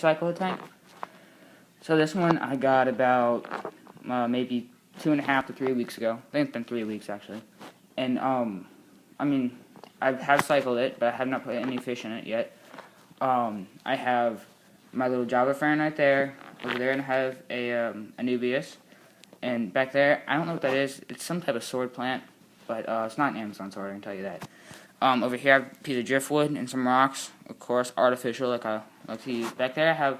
cycle tank. So this one I got about maybe 2.5 to 3 weeks ago. I think it's been 3 weeks actually. And I mean, I have cycled it, but I have not put any fish in it yet. I have my little Java fern right there. Over there, and I have a Anubias. And back there, I don't know what that is. It's some type of sword plant, but it's not an Amazon sword, I can tell you that. Over here, I have a piece of driftwood and some rocks, of course, artificial, like I like to use. Back there, I have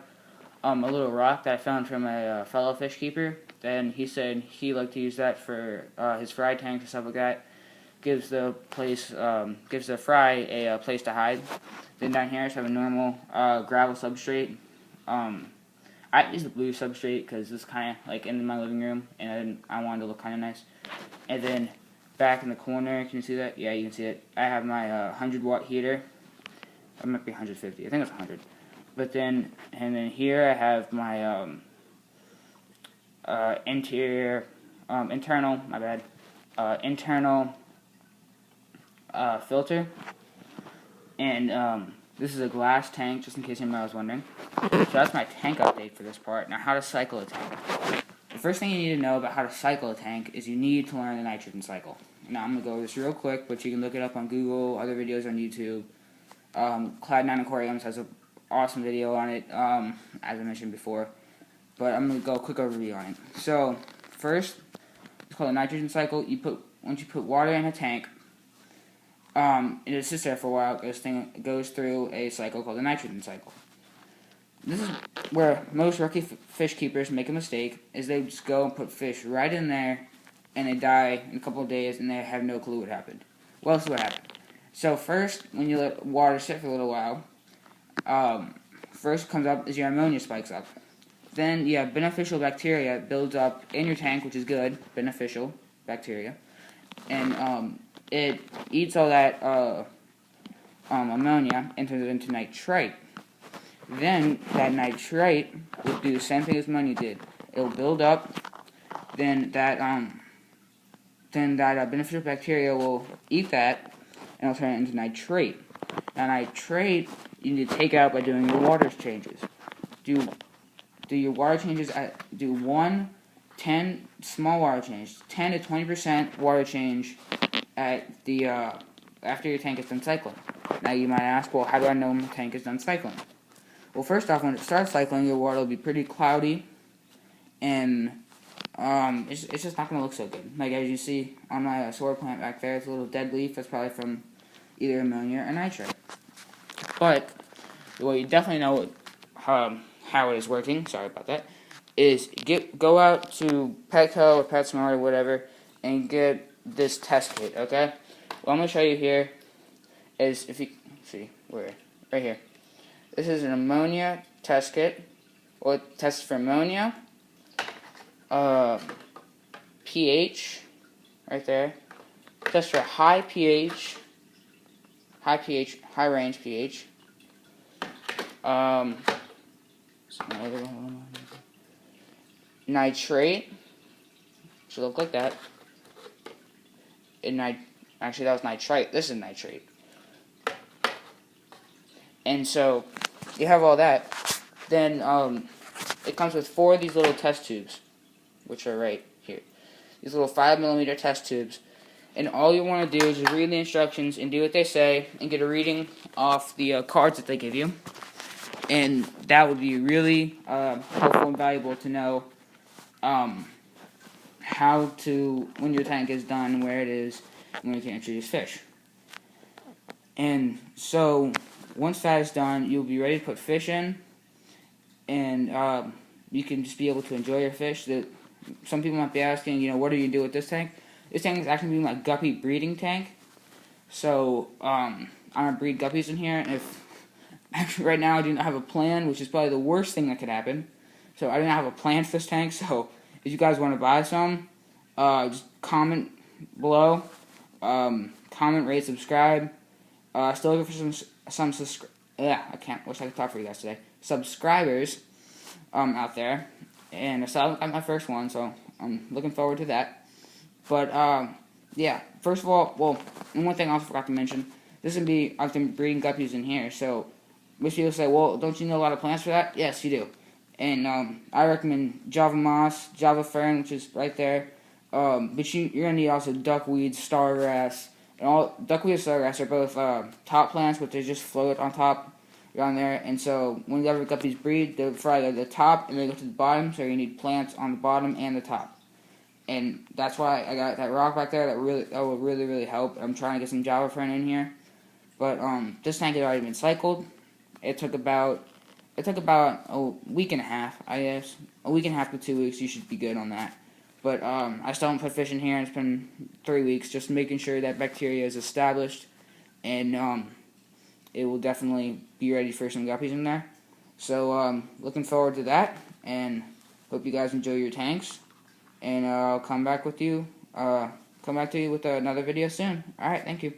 a little rock that I found from a fellow fish keeper. Then he said he liked to use that for his fry tanks and stuff like that. Gives the fry a place to hide. Then down here, I just have a normal gravel substrate. I use the blue substrate because it's kind of like in my living room, and I wanted to look kind of nice. And then back in the corner, can you see that? Yeah, you can see it. I have my 100-watt heater. It might be 150. I think it's 100. But then, and then here I have my internal filter. And this is a glass tank, just in case anybody was wondering. So that's my tank update for this part. Now, how to cycle a tank. The first thing you need to know about how to cycle a tank is you need to learn the nitrogen cycle. Now, I'm going to go over this real quick, but you can look it up on Google, other videos on YouTube. Cloud9 Aquariums has an awesome video on it, as I mentioned before. But I'm going to go a quick overview on it. So, first, it's called a nitrogen cycle. Once you put water in a tank, it sits there for a while. It goes through a cycle called the nitrogen cycle. This is where most rookie fish keepers make a mistake, is they just go and put fish right in there, and they die in a couple of days, and they have no clue what happened. Well, this is what happened. So first, when you let water sit for a little while, first comes up is your ammonia spikes up. Then you have beneficial bacteria builds up in your tank, which is good, beneficial bacteria, and it eats all that ammonia and turns it into nitrite. Then that nitrite will do the same thing as ammonia did. It will build up. Then that beneficial bacteria will eat that, and it'll turn it into nitrate. Now nitrate you need to take out by doing your water changes. Do your water changes do 10 small water change, 10 to 20% water change at the after your tank is done cycling. Now you might ask, well, how do I know my tank is done cycling? Well, first off, when it starts cycling, your water will be pretty cloudy, and it's just not going to look so good. Like as you see on my sword plant back there, it's a little dead leaf. That's probably from either ammonia or nitrate. But well, you definitely know how it is working. Sorry about that. Is go out to Petco or PetSmart or whatever and get this test kit. Okay. What I'm gonna show you here is if you see where right here. This is an ammonia test kit. Well, it tests for ammonia, pH, right there. Tests for high pH, high range pH. Nitrate should look like that. Actually, that was nitrite. This is nitrate. And so you have all that. Then it comes with 4 of these little test tubes, which are right here. These little 5mm test tubes. And all you want to do is just read the instructions and do what they say and get a reading off the cards that they give you. And that would be really helpful and valuable to know how to, when your tank is done, where it is, and when you can introduce fish. And so once that is done, you'll be ready to put fish in, and you can just be able to enjoy your fish. Some people might be asking, what do you do with this tank? This tank is actually my guppy breeding tank. So I'm gonna breed guppies in here. And actually right now I do not have a plan, which is probably the worst thing that could happen. So I do not have a plan for this tank. So if you guys want to buy some, just comment below. Comment, rate, subscribe. Still looking for some wish I could talk for you guys today. Subscribers out there, and so I'm my first one, so I'm looking forward to that. But yeah, first of all, and one thing I also forgot to mention, this is gonna be I've been breeding guppies in here, so Most people say, well, don't you know a lot of plants for that? Yes, you do. And I recommend Java moss, Java fern, which is right there. But you're going to need also duckweed, stargrass. And all duckweed and stargrass are both top plants, but they just float on top around there. And so whenever guppies breed, they fly to the top and they go to the bottom. So you need plants on the bottom and the top. And that's why I got that rock back there. That will really help. I'm trying to get some Java fern in here. But this tank had already been cycled. It took about a week and a half, I guess. A week and a half to 2 weeks, you should be good on that. But I still haven't put fish in here, and it's been 3 weeks, just making sure that bacteria is established, and it will definitely be ready for some guppies in there. So looking forward to that, and hope you guys enjoy your tanks. And I'll come back to you with another video soon. Alright, thank you.